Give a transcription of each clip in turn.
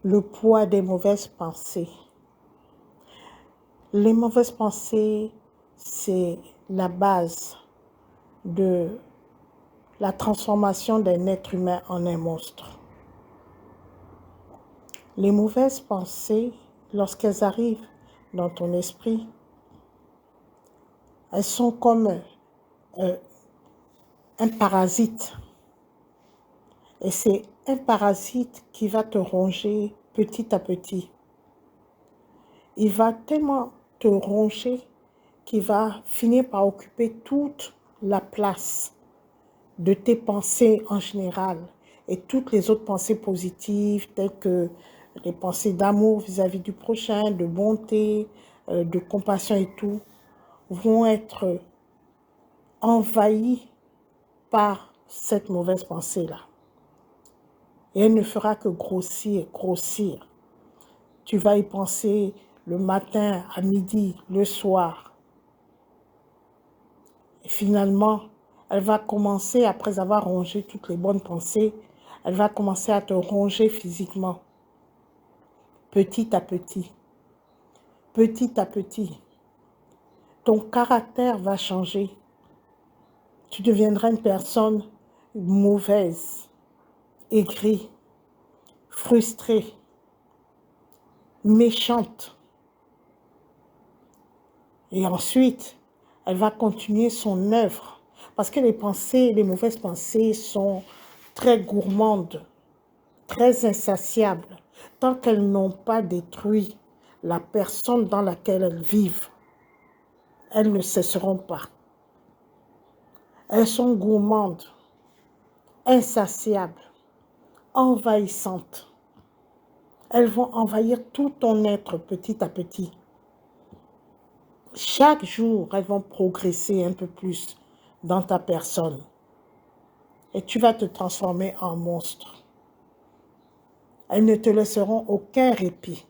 Le poids des mauvaises pensées. Les mauvaises pensées, c'est la base de la transformation d'un être humain en un monstre. Les mauvaises pensées, lorsqu'elles arrivent dans ton esprit, elles sont comme un parasite. Et c'est un parasite qui va te ronger petit à petit. Il va tellement te ronger qu'il va finir par occuper toute la place de tes pensées en général et toutes les autres pensées positives telles que les pensées d'amour vis-à-vis du prochain, de bonté, de compassion et tout, vont être envahies par cette mauvaise pensée-là. Et elle ne fera que grossir, grossir. Tu vas y penser le matin, à midi, le soir. Et finalement, elle va commencer, après avoir rongé toutes les bonnes pensées, elle va commencer à te ronger physiquement. Petit à petit. Petit à petit. Ton caractère va changer. Tu deviendras une personne mauvaise, aigrie, frustrée, méchante. Et ensuite, elle va continuer son œuvre. Parce que les pensées, les mauvaises pensées sont très gourmandes, très insatiables. Tant qu'elles n'ont pas détruit la personne dans laquelle elles vivent, elles ne cesseront pas. Elles sont gourmandes, insatiables, envahissantes. Elles vont envahir tout ton être petit à petit. Chaque jour, elles vont progresser un peu plus dans ta personne. Et tu vas te transformer en monstre. Elles ne te laisseront aucun répit.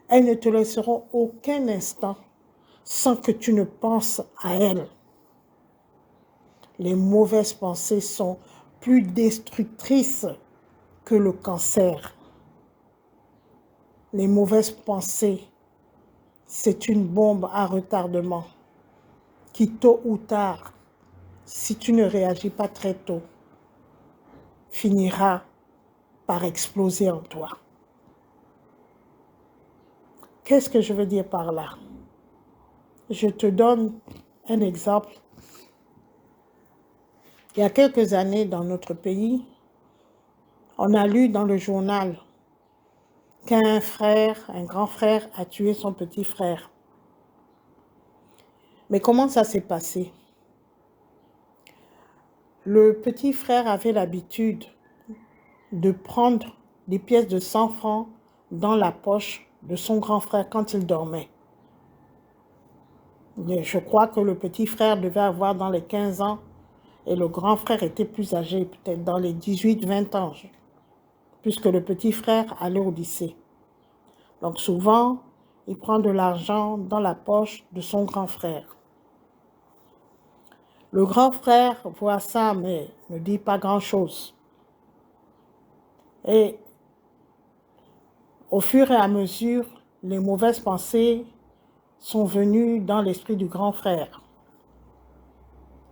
Elles ne te laisseront aucun instant sans que tu ne penses à elles. Les mauvaises pensées sont plus destructrices que le cancer. Les mauvaises pensées, c'est une bombe à retardement qui, tôt ou tard, si tu ne réagis pas très tôt, finira par exploser en toi. Qu'est-ce que je veux dire par là? Je te donne un exemple. Il y a quelques années, dans notre pays, on a lu dans le journal qu'un frère, un grand frère, a tué son petit frère. Mais comment ça s'est passé? Le petit frère avait l'habitude de prendre des pièces de 100 francs dans la poche de son grand frère quand il dormait. Et je crois que le petit frère devait avoir dans les 15 ans et le grand frère était plus âgé, peut-être dans les 18-20 ans, puisque le petit frère allait au lycée. Donc souvent, il prend de l'argent dans la poche de son grand frère. Le grand frère voit ça, mais ne dit pas grand-chose. Et au fur et à mesure, les mauvaises pensées sont venues dans l'esprit du grand frère.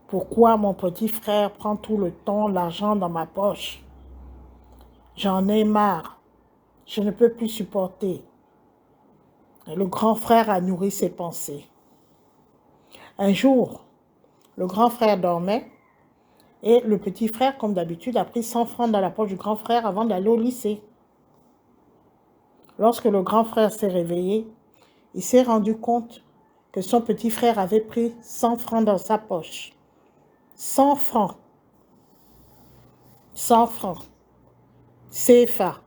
Pourquoi mon petit frère prend tout le temps l'argent dans ma poche? J'en ai marre. Je ne peux plus supporter. Et le grand frère a nourri ses pensées. Un jour, le grand frère dormait et le petit frère, comme d'habitude, a pris 100 francs dans la poche du grand frère avant d'aller au lycée. Lorsque le grand frère s'est réveillé, il s'est rendu compte que son petit frère avait pris 100 francs dans sa poche. 100 francs. 100 francs. CFA.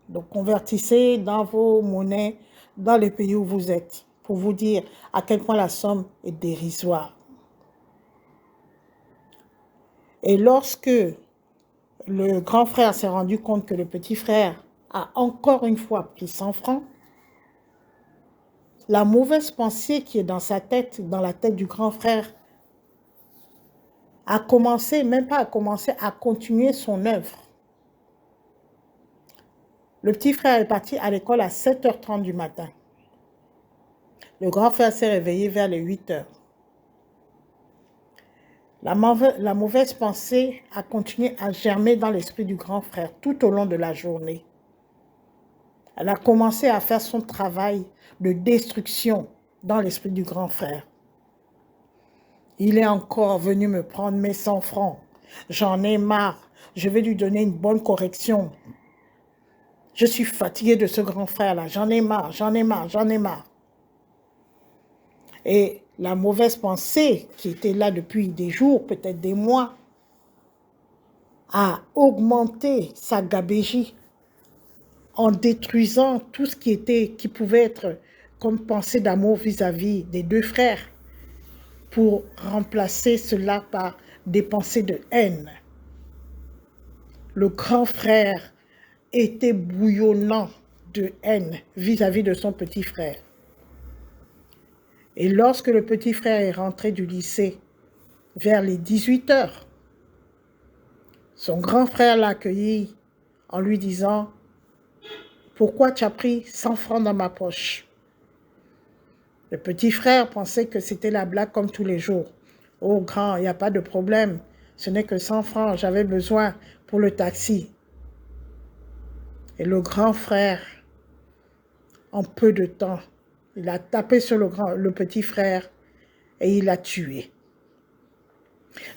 Donc, convertissez dans vos monnaies dans les pays où vous êtes pour vous dire à quel point la somme est dérisoire. Et lorsque le grand frère s'est rendu compte que le petit frère a encore une fois pris 100 francs, la mauvaise pensée qui est dans sa tête, dans la tête du grand frère, a commencé, même pas à commencer, à continuer son œuvre. Le petit frère est parti à l'école à 7h30 du matin. Le grand frère s'est réveillé vers les 8h. La mauvaise pensée a continué à germer dans l'esprit du grand frère tout au long de la journée. Elle a commencé à faire son travail de destruction dans l'esprit du grand frère. Il est encore venu me prendre mes 100 francs. J'en ai marre. Je vais lui donner une bonne correction. Je suis fatiguée de ce grand frère-là. J'en ai marre, j'en ai marre, j'en ai marre. Et la mauvaise pensée qui était là depuis des jours, peut-être des mois, a augmenté sa gabégie en détruisant tout ce qui pouvait être comme pensée d'amour vis-à-vis des deux frères, pour remplacer cela par des pensées de haine. Le grand frère était bouillonnant de haine vis-à-vis de son petit frère. Et lorsque le petit frère est rentré du lycée, vers les 18h, son grand frère l'a accueilli en lui disant « Pourquoi tu as pris 100 francs dans ma poche ?» Le petit frère pensait que c'était la blague comme tous les jours. « Oh grand, il n'y a pas de problème, ce n'est que 100 francs, j'avais besoin pour le taxi. » Et le grand frère, en peu de temps, il a tapé sur le petit frère et il l'a tué.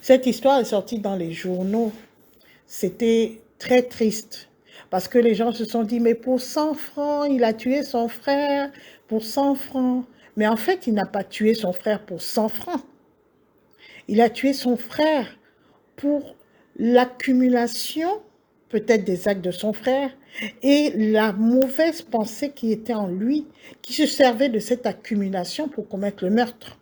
Cette histoire est sortie dans les journaux. C'était très triste parce que les gens se sont dit « Mais pour 100 francs, il a tué son frère, pour 100 francs. » Mais en fait, il n'a pas tué son frère pour 100 francs. Il a tué son frère pour l'accumulation, peut-être des actes de son frère, et la mauvaise pensée qui était en lui, qui se servait de cette accumulation pour commettre le meurtre.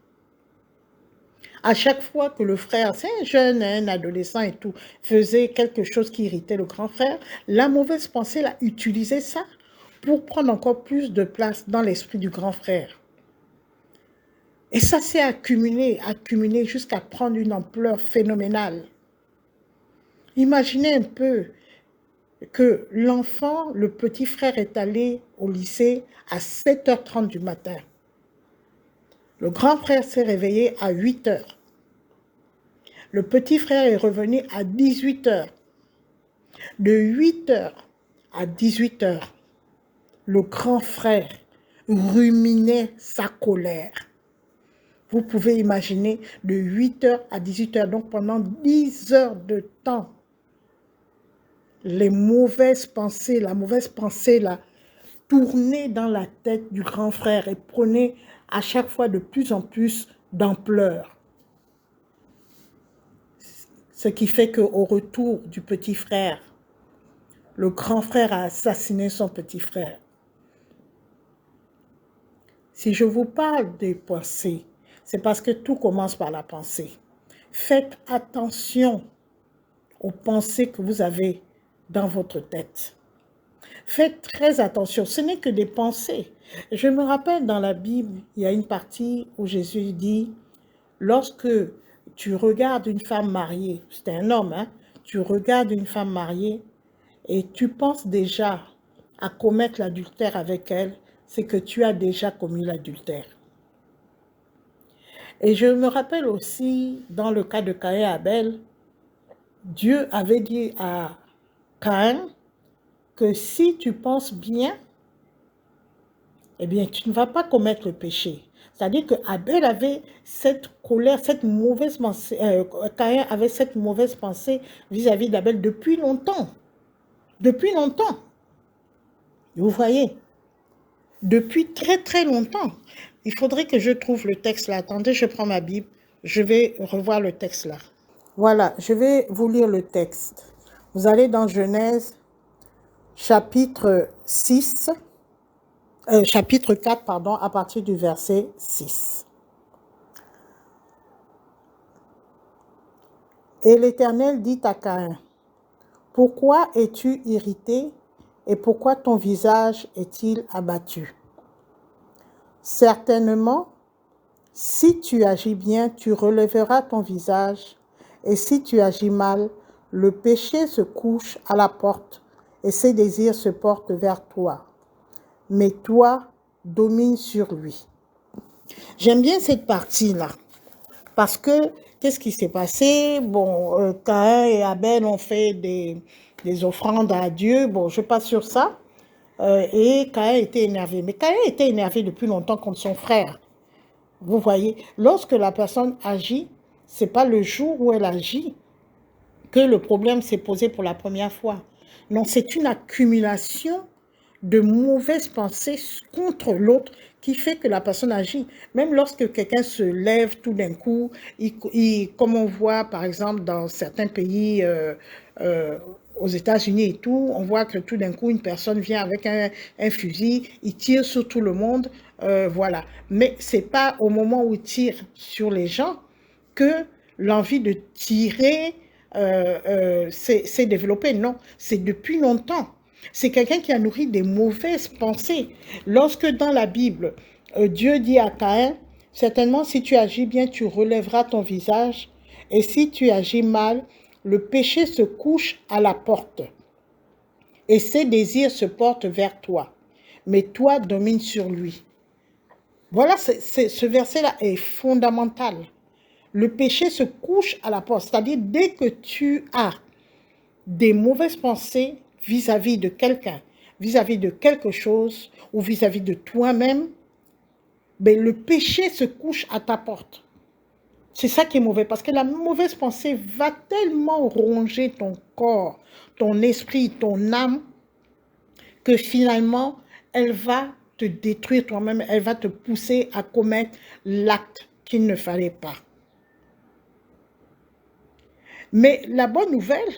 À chaque fois que le frère, c'est un jeune, un adolescent et tout, faisait quelque chose qui irritait le grand frère, la mauvaise pensée a utilisé ça pour prendre encore plus de place dans l'esprit du grand frère. Et ça s'est accumulé jusqu'à prendre une ampleur phénoménale. Imaginez un peu que l'enfant, le petit frère, est allé au lycée à 7h30 du matin. Le grand frère s'est réveillé à 8h. Le petit frère est revenu à 18h. De 8h à 18h, le grand frère ruminait sa colère. Vous pouvez imaginer de 8h à 18h, donc pendant 10 heures de temps, les mauvaises pensées, la mauvaise pensée là, tournait dans la tête du grand frère et prenait à chaque fois de plus en plus d'ampleur. Ce qui fait qu'au retour du petit frère, le grand frère a assassiné son petit frère. Si je vous parle des pensées, c'est parce que tout commence par la pensée. Faites attention aux pensées que vous avez dans votre tête. Faites très attention, ce n'est que des pensées. Je me rappelle dans la Bible, il y a une partie où Jésus dit, lorsque tu regardes une femme mariée, c'est un homme, hein, tu regardes une femme mariée et tu penses déjà à commettre l'adultère avec elle, c'est que tu as déjà commis l'adultère. Et je me rappelle aussi, dans le cas de Caïn et Abel, Dieu avait dit à Caïn que si tu penses bien, eh bien, tu ne vas pas commettre le péché. C'est-à-dire que Abel avait cette colère, cette mauvaise pensée, Caïn avait cette mauvaise pensée vis-à-vis d'Abel depuis longtemps. Depuis longtemps. Vous voyez, depuis très très longtemps. Il faudrait que je trouve le texte là. Attendez, je prends ma Bible. Je vais revoir le texte là. Voilà, je vais vous lire le texte. Vous allez dans Genèse, chapitre 4, pardon, à partir du verset 6. Et l'Éternel dit à Caïn, « Pourquoi es-tu irrité et pourquoi ton visage est-il abattu? Certainement, si tu agis bien, tu relèveras ton visage, et si tu agis mal, le péché se couche à la porte, et ses désirs se portent vers toi. Mais toi, domine sur lui. J'aime bien cette partie-là. Parce que, qu'est-ce qui s'est passé? Bon, Caïn et Abel ont fait des offrandes à Dieu. Bon, je passe sur ça. Et Caïn était énervé. Mais Caïn était énervé depuis longtemps contre son frère. Vous voyez, lorsque la personne agit, ce n'est pas le jour où elle agit que le problème s'est posé pour la première fois. Non, c'est une accumulation de mauvaises pensées contre l'autre qui fait que la personne agit. Même lorsque quelqu'un se lève tout d'un coup, comme on voit par exemple dans certains pays, aux États-Unis et tout, on voit que tout d'un coup une personne vient avec un fusil, il tire sur tout le monde, voilà. Mais ce n'est pas au moment où il tire sur les gens que l'envie de tirer s'est développée. Non, c'est depuis longtemps. C'est quelqu'un qui a nourri des mauvaises pensées. Lorsque dans la Bible, Dieu dit à Caïn, certainement si tu agis bien, tu relèveras ton visage, et si tu agis mal, le péché se couche à la porte, et ses désirs se portent vers toi, mais toi domine sur lui. Voilà, ce verset-là est fondamental. Le péché se couche à la porte, c'est-à-dire dès que tu as des mauvaises pensées vis-à-vis de quelqu'un, vis-à-vis de quelque chose ou vis-à-vis de toi-même, ben le péché se couche à ta porte. C'est ça qui est mauvais, parce que la mauvaise pensée va tellement ronger ton corps, ton esprit, ton âme, que finalement, elle va te détruire toi-même, elle va te pousser à commettre l'acte qu'il ne fallait pas. Mais la bonne nouvelle,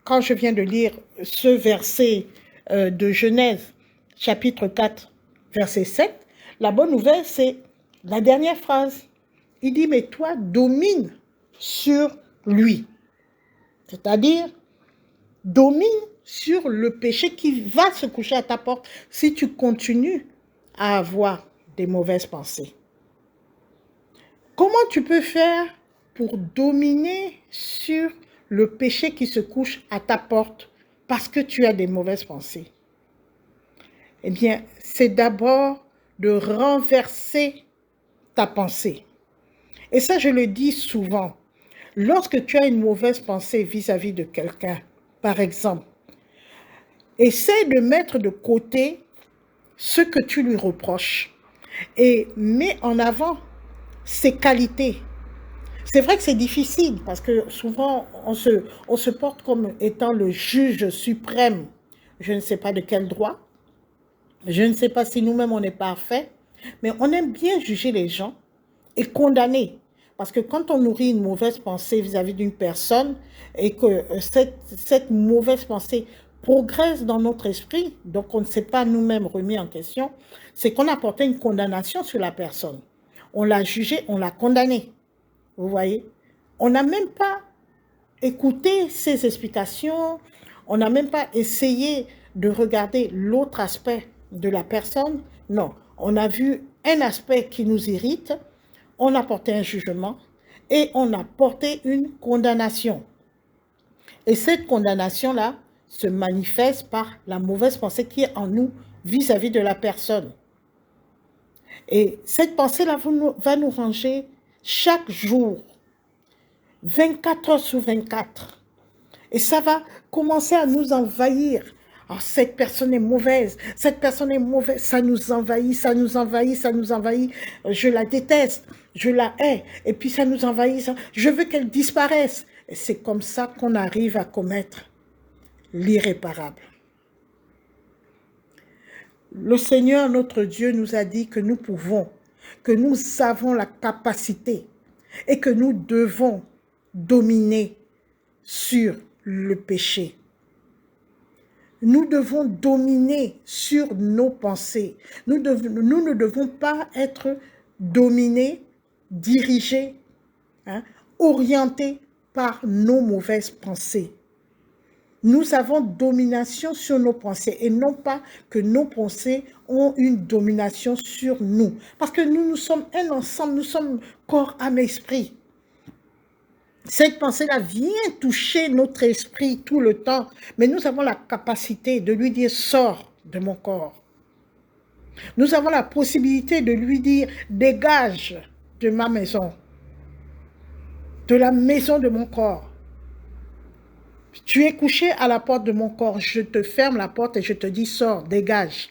quand je viens de lire ce verset de Genèse, chapitre 4, verset 7, la bonne nouvelle, c'est la dernière phrase. Il dit, mais toi, domine sur lui. C'est-à-dire, domine sur le péché qui va se coucher à ta porte si tu continues à avoir des mauvaises pensées. Comment tu peux faire pour dominer sur le péché qui se couche à ta porte parce que tu as des mauvaises pensées? Eh bien, c'est d'abord de renverser ta pensée. Et ça, je le dis souvent. Lorsque tu as une mauvaise pensée vis-à-vis de quelqu'un, par exemple, essaie de mettre de côté ce que tu lui reproches et mets en avant ses qualités. C'est vrai que c'est difficile parce que souvent on se porte comme étant le juge suprême. Je ne sais pas de quel droit, je ne sais pas si nous-mêmes on est parfait, mais on aime bien juger les gens et condamner. Parce que quand on nourrit une mauvaise pensée vis-à-vis d'une personne et que cette mauvaise pensée progresse dans notre esprit, donc on ne s'est pas nous-mêmes remis en question, c'est qu'on a porté une condamnation sur la personne. On l'a jugé, on l'a condamné. Vous voyez? On n'a même pas écouté ses explications, on n'a même pas essayé de regarder l'autre aspect de la personne. Non, on a vu un aspect qui nous irrite, on a porté un jugement et on a porté une condamnation. Et cette condamnation-là se manifeste par la mauvaise pensée qui est en nous vis-à-vis de la personne. Et cette pensée-là va nous ranger chaque jour, 24 heures sur 24. Et ça va commencer à nous envahir. Oh, cette personne est mauvaise, cette personne est mauvaise, ça nous envahit, ça nous envahit, ça nous envahit. Je la déteste, je la hais, et puis ça nous envahit. Je veux qu'elle disparaisse. Et c'est comme ça qu'on arrive à commettre l'irréparable. Le Seigneur, notre Dieu, nous a dit que nous pouvons, que nous avons la capacité et que nous devons dominer sur le péché. Nous devons dominer sur nos pensées. Nous ne devons pas être dominés, dirigés, orientés par nos mauvaises pensées. Nous avons domination sur nos pensées et non pas que nos pensées ont une domination sur nous. Parce que nous sommes un ensemble, nous sommes corps, âme, esprit. Cette pensée-là vient toucher notre esprit tout le temps, mais nous avons la capacité de lui dire « sors de mon corps ». Nous avons la possibilité de lui dire « dégage de ma maison, de la maison de mon corps ». Tu es couché à la porte de mon corps, je te ferme la porte et je te dis « sors, dégage ».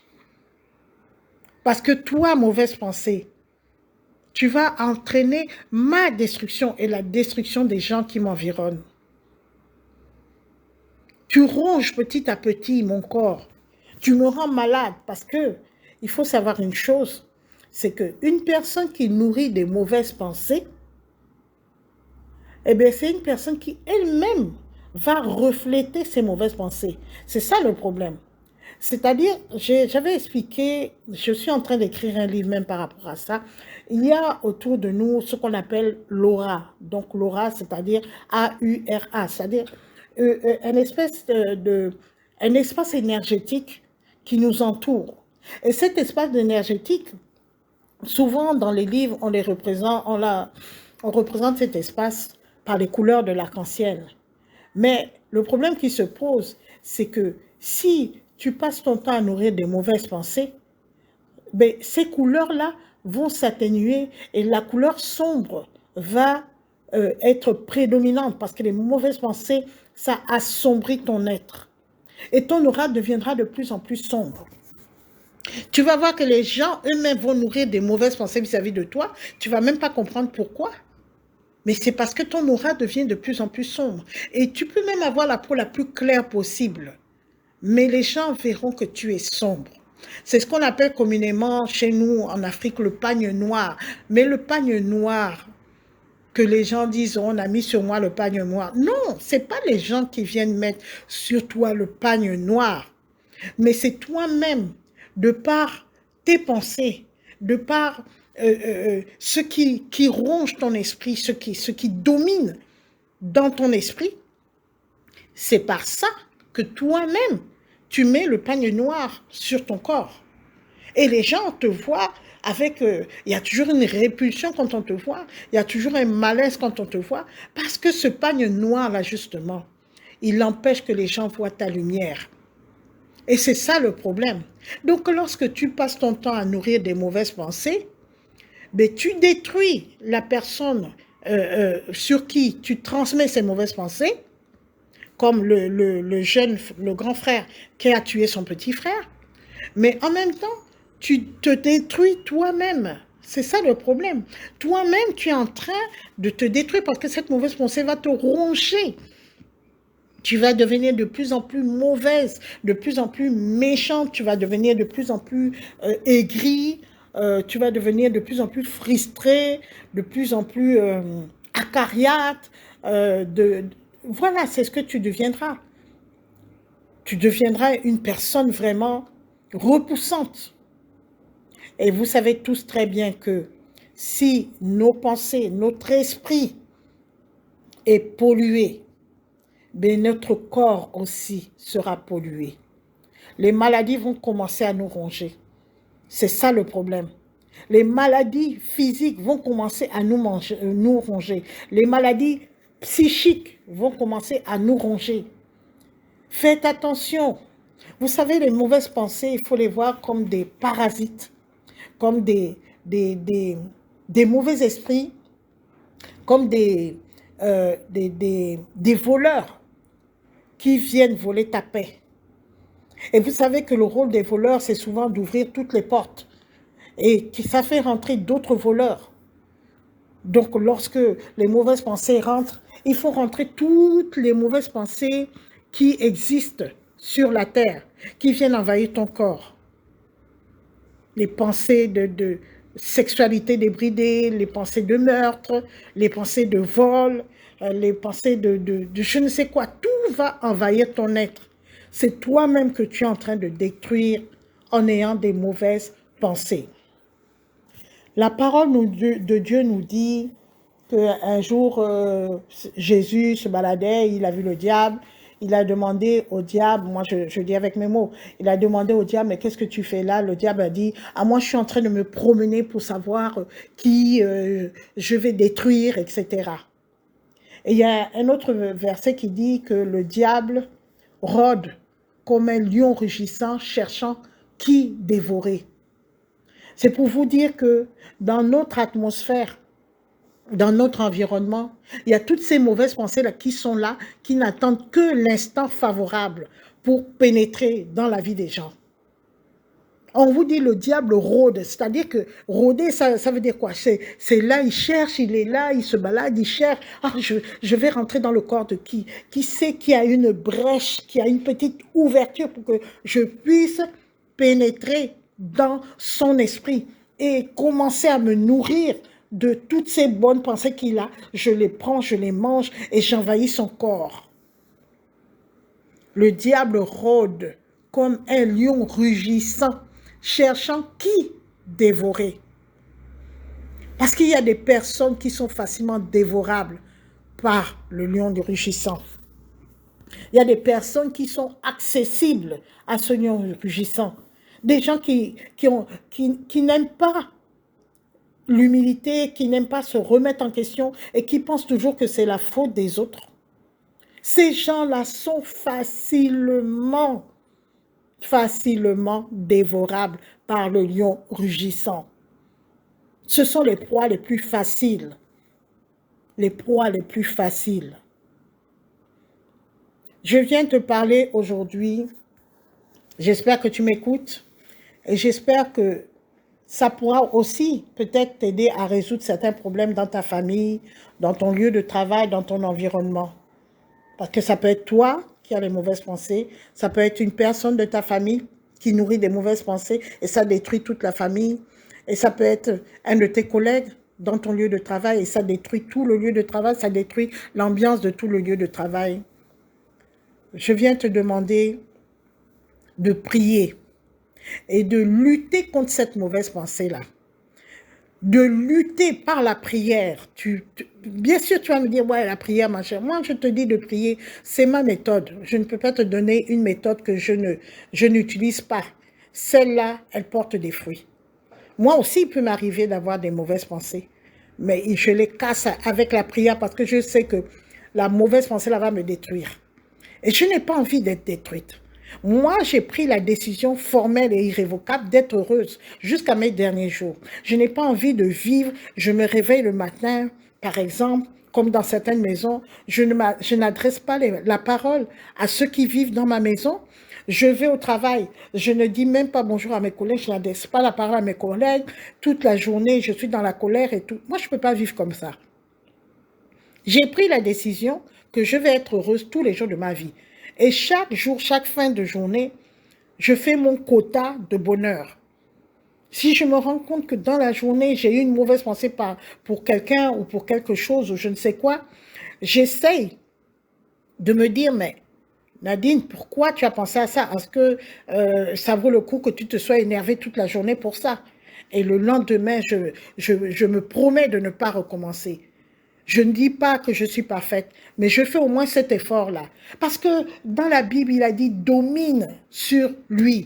Parce que toi, mauvaise pensée, tu vas entraîner ma destruction et la destruction des gens qui m'environnent. Tu ronges petit à petit mon corps. Tu me rends malade parce que il faut savoir une chose, c'est qu'une personne qui nourrit des mauvaises pensées, eh bien, c'est une personne qui elle-même va refléter ces mauvaises pensées. C'est ça le problème. C'est-à-dire, j'avais expliqué, je suis en train d'écrire un livre même par rapport à ça, il y a autour de nous ce qu'on appelle l'aura. Donc l'aura, c'est-à-dire A-U-R-A, c'est-à-dire un espace énergétique qui nous entoure. Et cet espace énergétique, souvent dans les livres, on représente cet espace par les couleurs de l'arc-en-ciel. Mais le problème qui se pose, c'est que si tu passes ton temps à nourrir des mauvaises pensées, ben, ces couleurs-là vont s'atténuer et la couleur sombre va être prédominante parce que les mauvaises pensées, ça assombrit ton être. Et ton aura deviendra de plus en plus sombre. Tu vas voir que les gens eux-mêmes vont nourrir des mauvaises pensées vis-à-vis de toi. Tu ne vas même pas comprendre pourquoi. Mais c'est parce que ton aura devient de plus en plus sombre. Et tu peux même avoir la peau la plus claire possible. Mais les gens verront que tu es sombre. C'est ce qu'on appelle communément chez nous en Afrique le pagne noir. Mais le pagne noir, que les gens disent on a mis sur moi le pagne noir. Non, ce n'est pas les gens qui viennent mettre sur toi le pagne noir. Mais c'est toi-même, de par tes pensées, de par ce qui ronge ton esprit, ce qui domine dans ton esprit, c'est par ça que toi-même, tu mets le pagne noir sur ton corps. Et les gens te voient avec... il y a toujours une répulsion quand on te voit, il y a toujours un malaise quand on te voit, parce que ce pagne noir-là, justement, il empêche que les gens voient ta lumière. Et c'est ça le problème. Donc, lorsque tu passes ton temps à nourrir des mauvaises pensées, ben, tu détruis la personne sur qui tu transmets ces mauvaises pensées, comme le grand frère qui a tué son petit frère, mais en même temps, tu te détruis toi-même. C'est ça le problème. Toi-même, tu es en train de te détruire parce que cette mauvaise pensée va te ronger. Tu vas devenir de plus en plus mauvaise, de plus en plus méchante, tu vas devenir de plus en plus aigrie, tu vas devenir de plus en plus frustré, de plus en plus acariâtre. Voilà, c'est ce que tu deviendras. Tu deviendras une personne vraiment repoussante. Et vous savez tous très bien que si nos pensées, notre esprit est pollué, ben notre corps aussi sera pollué. Les maladies vont commencer à nous ronger. C'est ça le problème. Les maladies physiques vont commencer à nous ronger. Les maladies psychiques vont commencer à nous ronger. Faites attention. Vous savez, les mauvaises pensées, il faut les voir comme des parasites, comme des mauvais esprits, comme des voleurs qui viennent voler ta paix. Et vous savez que le rôle des voleurs, c'est souvent d'ouvrir toutes les portes. Et ça fait rentrer d'autres voleurs. Donc, lorsque les mauvaises pensées rentrent, il faut rentrer toutes les mauvaises pensées qui existent sur la terre, qui viennent envahir ton corps. Les pensées de sexualité débridée, les pensées de meurtre, les pensées de vol, les pensées de je ne sais quoi. Tout va envahir ton être. C'est toi-même que tu es en train de détruire en ayant des mauvaises pensées. La parole de Dieu nous dit qu'un jour, Jésus se baladait, il a vu le diable, il a demandé au diable, moi je dis avec mes mots, il a demandé au diable, mais qu'est-ce que tu fais là? Le diable a dit, ah moi je suis en train de me promener pour savoir qui je vais détruire, etc. Et il y a un autre verset qui dit que le diable rôde comme un lion rugissant, cherchant qui dévorer. C'est pour vous dire que dans notre atmosphère, dans notre environnement, il y a toutes ces mauvaises pensées-là qui sont là, qui n'attendent que l'instant favorable pour pénétrer dans la vie des gens. On vous dit le diable rôde, c'est-à-dire que rôder, ça veut dire quoi? C'est là, il cherche, il est là, il se balade, il cherche. Ah, je vais rentrer dans le corps de qui? Qui sait qu'il y a une brèche, qu'il y a une petite ouverture pour que je puisse pénétrer dans son esprit et commencer à me nourrir de toutes ces bonnes pensées qu'il a. Je les prends, je les mange et j'envahis son corps. Le diable rôde comme un lion rugissant, cherchant qui dévorer. Parce qu'il y a des personnes qui sont facilement dévorables par le lion rugissant. Il y a des personnes qui sont accessibles à ce lion rugissant. Des gens qui n'aiment pas l'humilité, qui n'aiment pas se remettre en question et qui pensent toujours que c'est la faute des autres. Ces gens-là sont facilement dévorables par le lion rugissant. Ce sont les proies les plus faciles. Les proies les plus faciles. Je viens te parler aujourd'hui, j'espère que tu m'écoutes, et j'espère que ça pourra aussi peut-être t'aider à résoudre certains problèmes dans ta famille, dans ton lieu de travail, dans ton environnement. Parce que ça peut être toi qui as les mauvaises pensées, ça peut être une personne de ta famille qui nourrit des mauvaises pensées et ça détruit toute la famille. Et ça peut être un de tes collègues dans ton lieu de travail et ça détruit tout le lieu de travail, ça détruit l'ambiance de tout le lieu de travail. Je viens te demander de prier et de lutter contre cette mauvaise pensée-là. De lutter par la prière. Bien sûr, tu vas me dire, ouais, la prière, ma chère. Moi, je te dis de prier, c'est ma méthode. Je ne peux pas te donner une méthode que je n'utilise pas. Celle-là, elle porte des fruits. Moi aussi, il peut m'arriver d'avoir des mauvaises pensées, mais je les casse avec la prière parce que je sais que la mauvaise pensée, là, va me détruire. Et je n'ai pas envie d'être détruite. Moi, j'ai pris la décision formelle et irrévocable d'être heureuse jusqu'à mes derniers jours. Je n'ai pas envie de vivre, je me réveille le matin, par exemple, comme dans certaines maisons, je n'adresse pas la parole à ceux qui vivent dans ma maison. Je vais au travail, je ne dis même pas bonjour à mes collègues, je n'adresse pas la parole à mes collègues. Toute la journée, je suis dans la colère et tout. Moi, je ne peux pas vivre comme ça. J'ai pris la décision que je vais être heureuse tous les jours de ma vie. Et chaque jour, chaque fin de journée, je fais mon quota de bonheur. Si je me rends compte que dans la journée, j'ai eu une mauvaise pensée pour quelqu'un ou pour quelque chose ou je ne sais quoi, j'essaye de me dire, mais Nadine, pourquoi tu as pensé à ça? Est-ce que ça vaut le coup que tu te sois énervée toute la journée pour ça? Et le lendemain, je me promets de ne pas recommencer. Je ne dis pas que je suis parfaite, mais je fais au moins cet effort-là. Parce que dans la Bible, il a dit « domine sur lui ».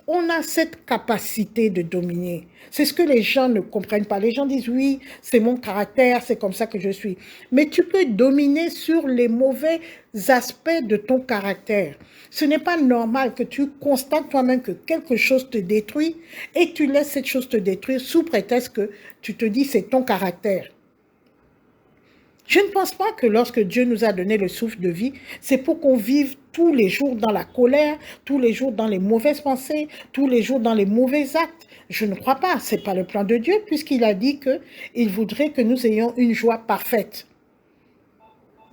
On a cette capacité de dominer. C'est ce que les gens ne comprennent pas. Les gens disent « oui, c'est mon caractère, c'est comme ça que je suis ». Mais tu peux dominer sur les mauvais aspects de ton caractère. Ce n'est pas normal que tu constates toi-même que quelque chose te détruit et que tu laisses cette chose te détruire sous prétexte que tu te dis « c'est ton caractère ». Je ne pense pas que lorsque Dieu nous a donné le souffle de vie, c'est pour qu'on vive tous les jours dans la colère, tous les jours dans les mauvaises pensées, tous les jours dans les mauvais actes. Je ne crois pas, ce n'est pas le plan de Dieu, puisqu'il a dit qu'il voudrait que nous ayons une joie parfaite.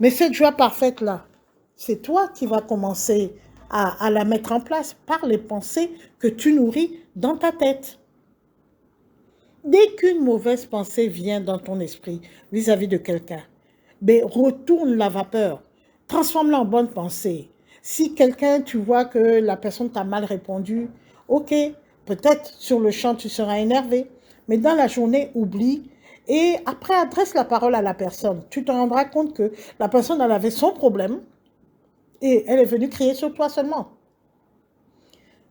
Mais cette joie parfaite-là, c'est toi qui vas commencer à la mettre en place par les pensées que tu nourris dans ta tête. Dès qu'une mauvaise pensée vient dans ton esprit vis-à-vis de quelqu'un, ben, retourne la vapeur, transforme-la en bonne pensée. Si quelqu'un, tu vois que la personne t'a mal répondu, ok, peut-être sur le champ tu seras énervé, mais dans la journée, oublie et après adresse la parole à la personne. Tu te rendras compte que la personne, elle avait son problème et elle est venue crier sur toi seulement.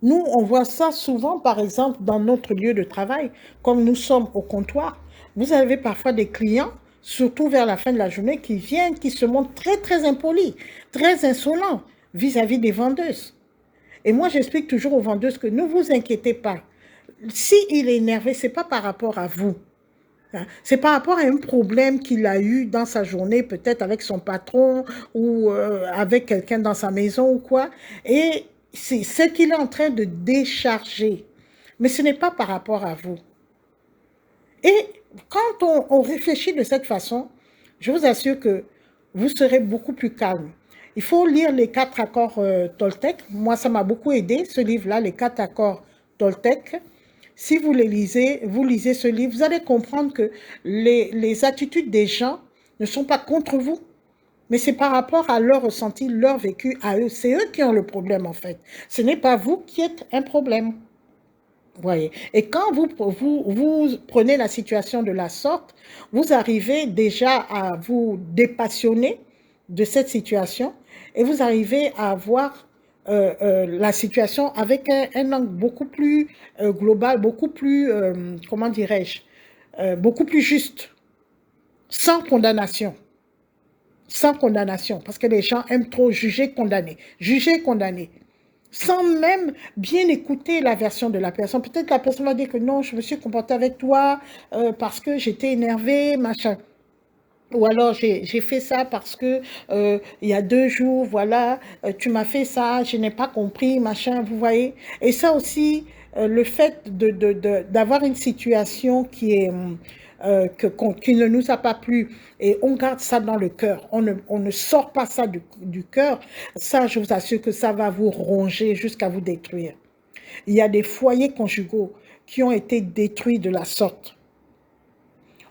Nous, on voit ça souvent, par exemple, dans notre lieu de travail, comme nous sommes au comptoir. Vous avez parfois des clients surtout vers la fin de la journée, qui viennent, qui se montrent très, très impolis, très insolents vis-à-vis des vendeuses. Et moi, j'explique toujours aux vendeuses que ne vous inquiétez pas. S'il est énervé, ce n'est pas par rapport à vous. C'est par rapport à un problème qu'il a eu dans sa journée, peut-être avec son patron ou avec quelqu'un dans sa maison ou quoi. Et c'est ce qu'il est en train de décharger. Mais ce n'est pas par rapport à vous. Et quand on réfléchit de cette façon, je vous assure que vous serez beaucoup plus calme. Il faut lire les 4 accords Toltec. Moi, ça m'a beaucoup aidé, ce livre-là, les 4 accords Toltec. Si vous les lisez, vous lisez ce livre, vous allez comprendre que les attitudes des gens ne sont pas contre vous, mais c'est par rapport à leur ressenti, leur vécu à eux. C'est eux qui ont le problème, en fait. Ce n'est pas vous qui êtes un problème. Voyez. Et quand vous prenez la situation de la sorte, vous arrivez déjà à vous dépassionner de cette situation et vous arrivez à voir la situation avec un angle beaucoup plus global, beaucoup plus, comment dirais-je, beaucoup plus juste, sans condamnation. Sans condamnation, parce que les gens aiment trop juger, condamner, sans même bien écouter la version de la personne. Peut-être que la personne va dire que non, je me suis comportée avec toi parce que j'étais énervée, machin. Ou alors j'ai fait ça parce que il y a 2 jours, voilà, tu m'as fait ça, je n'ai pas compris, machin, vous voyez. Et ça aussi, le fait d'avoir une situation qui est qui ne nous a pas plu et on garde ça dans le cœur, on ne sort pas ça du cœur, ça je vous assure que ça va vous ronger jusqu'à vous détruire. Il y a des foyers conjugaux qui ont été détruits de la sorte.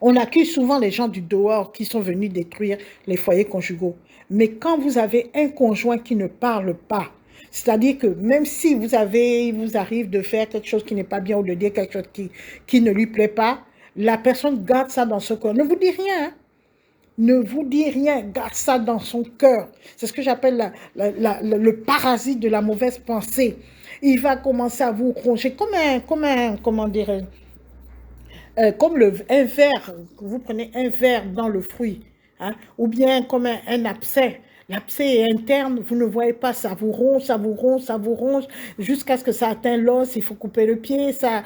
On accuse souvent les gens du dehors qui sont venus détruire les foyers conjugaux. Mais quand vous avez un conjoint qui ne parle pas, c'est-à-dire que même si il vous arrive de faire quelque chose qui n'est pas bien ou de dire quelque chose qui ne lui plaît pas, la personne garde ça dans son cœur. Ne vous dit rien, hein? Ne vous dit rien, garde ça dans son cœur. C'est ce que j'appelle le parasite de la mauvaise pensée. Il va commencer à vous ronger comment dirais-je, comme un verre, vous prenez un verre dans le fruit, hein, ou bien comme un abcès. L'abcès est interne, vous ne voyez pas, ça vous ronge, ça vous ronge, ça vous ronge, jusqu'à ce que ça atteigne l'os, il faut couper le pied, ça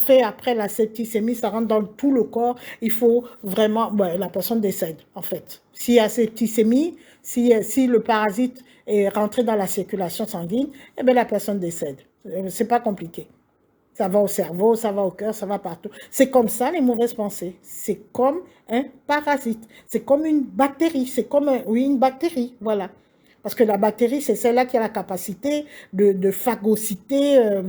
fait après la septicémie, ça rentre dans tout le corps, il faut vraiment, la personne décède en fait. S'il y a septicémie, si le parasite est rentré dans la circulation sanguine, eh bien la personne décède. C'est pas compliqué. Ça va au cerveau, ça va au cœur, ça va partout. C'est comme ça les mauvaises pensées. C'est comme un parasite. C'est comme une bactérie. C'est comme une bactérie, voilà. Parce que la bactérie, c'est celle-là qui a la capacité de phagocyter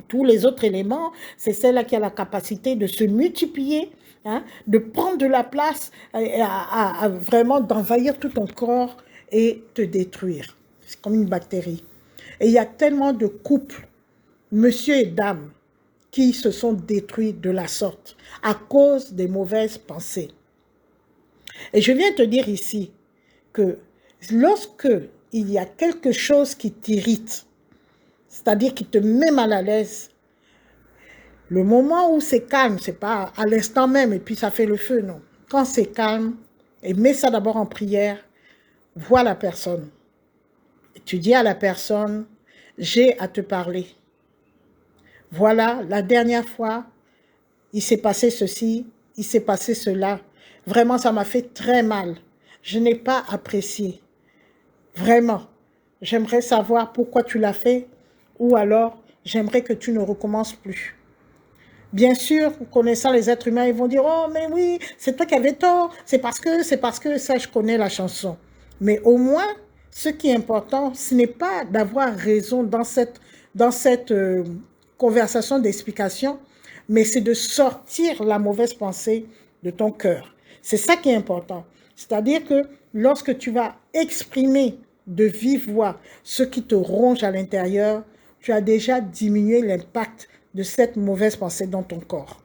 tous les autres éléments. C'est celle-là qui a la capacité de se multiplier, hein, de prendre de la place, vraiment d'envahir tout ton corps et te détruire. C'est comme une bactérie. Et il y a tellement de couples, monsieur et dame, qui se sont détruits de la sorte à cause des mauvaises pensées. Et je viens te dire ici que lorsque il y a quelque chose qui t'irrite, c'est-à-dire qui te met mal à l'aise, le moment où c'est calme, c'est pas à l'instant même et puis ça fait le feu, non. Quand c'est calme, et mets ça d'abord en prière, vois la personne. Et tu dis à la personne, j'ai à te parler. Voilà, la dernière fois, il s'est passé ceci, il s'est passé cela. Vraiment, ça m'a fait très mal. Je n'ai pas apprécié. Vraiment. J'aimerais savoir pourquoi tu l'as fait ou alors j'aimerais que tu ne recommences plus. Bien sûr, connaissant les êtres humains, ils vont dire « Oh, mais oui, c'est toi qui avais tort, c'est parce que, ça, je connais la chanson. » Mais au moins, ce qui est important, ce n'est pas d'avoir raison dans cette conversation d'explication, mais c'est de sortir la mauvaise pensée de ton cœur. C'est ça qui est important. C'est-à-dire que lorsque tu vas exprimer de vive voix ce qui te ronge à l'intérieur, tu as déjà diminué l'impact de cette mauvaise pensée dans ton corps.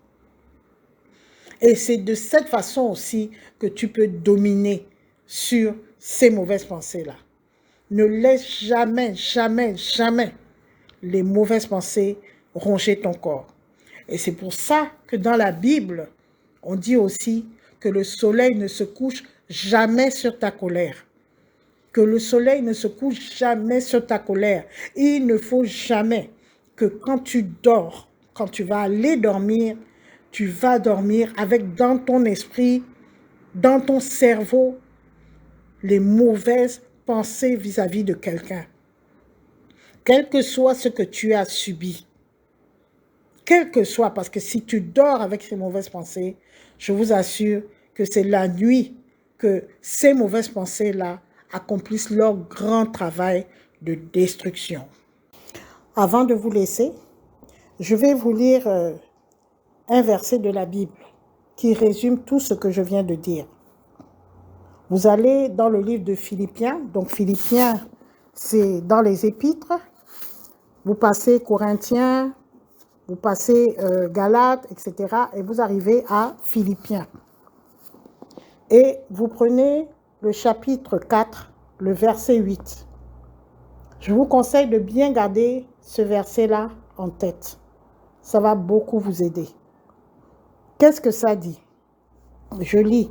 Et c'est de cette façon aussi que tu peux dominer sur ces mauvaises pensées-là. Ne laisse jamais, jamais, jamais les mauvaises pensées ronger ton corps. Et c'est pour ça que dans la Bible, on dit aussi, que le soleil ne se couche jamais sur ta colère. Que le soleil ne se couche jamais sur ta colère. Il ne faut jamais que quand tu dors, quand tu vas aller dormir, tu vas dormir avec dans ton esprit, dans ton cerveau, les mauvaises pensées vis-à-vis de quelqu'un. Quel que soit ce que tu as subi. Quel que soit, parce que si tu dors avec ces mauvaises pensées, je vous assure que c'est la nuit que ces mauvaises pensées-là accomplissent leur grand travail de destruction. Avant de vous laisser, je vais vous lire un verset de la Bible qui résume tout ce que je viens de dire. Vous allez dans le livre de Philippiens, donc Philippiens, c'est dans les Épîtres, vous passez Corinthiens, vous passez Galates, etc. et vous arrivez à Philippiens. Et vous prenez le chapitre 4, le verset 8. Je vous conseille de bien garder ce verset-là en tête. Ça va beaucoup vous aider. Qu'est-ce que ça dit? Je lis.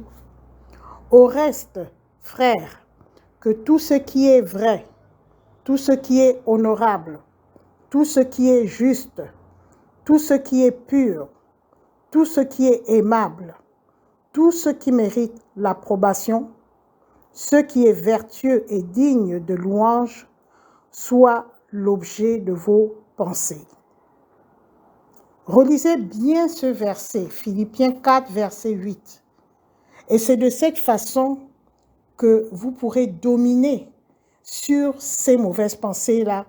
Au reste, frères, que tout ce qui est vrai, tout ce qui est honorable, tout ce qui est juste, tout ce qui est pur, tout ce qui est aimable, tout ce qui mérite l'approbation, ce qui est vertueux et digne de louange, soit l'objet de vos pensées. Relisez bien ce verset, Philippiens 4, verset 8. Et c'est de cette façon que vous pourrez dominer sur ces mauvaises pensées-là,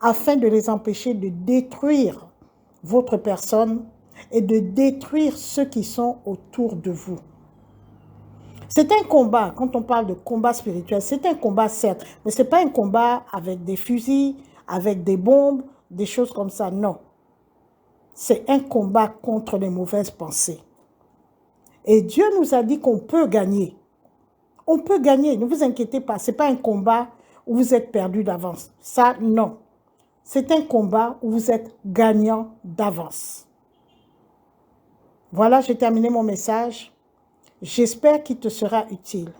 afin de les empêcher de détruire votre personne et de détruire ceux qui sont autour de vous. C'est un combat, quand on parle de combat spirituel, c'est un combat certes, mais ce n'est pas un combat avec des fusils, avec des bombes, des choses comme ça, non. C'est un combat contre les mauvaises pensées. Et Dieu nous a dit qu'on peut gagner. On peut gagner, ne vous inquiétez pas, ce n'est pas un combat où vous êtes perdu d'avance. Ça, non. C'est un combat où vous êtes gagnant d'avance. Voilà, j'ai terminé mon message. J'espère qu'il te sera utile.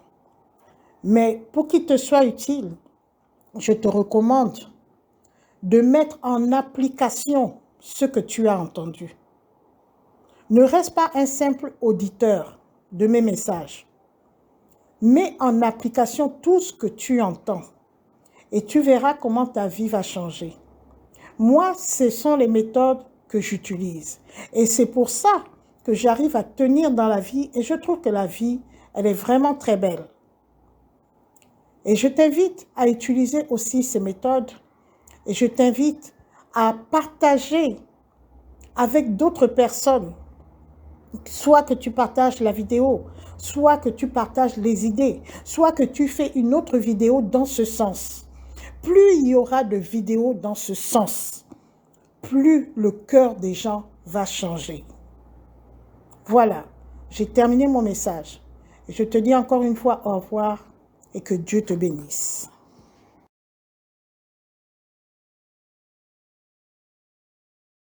Mais pour qu'il te soit utile, je te recommande de mettre en application ce que tu as entendu. Ne reste pas un simple auditeur de mes messages. Mets en application tout ce que tu entends et tu verras comment ta vie va changer. Moi, ce sont les méthodes que j'utilise. Et c'est pour ça que j'arrive à tenir dans la vie et je trouve que la vie, elle est vraiment très belle. Et je t'invite à utiliser aussi ces méthodes et je t'invite à partager avec d'autres personnes, soit que tu partages la vidéo, soit que tu partages les idées, soit que tu fais une autre vidéo dans ce sens. Plus il y aura de vidéos dans ce sens, plus le cœur des gens va changer. Voilà, j'ai terminé mon message. Je te dis encore une fois au revoir et que Dieu te bénisse.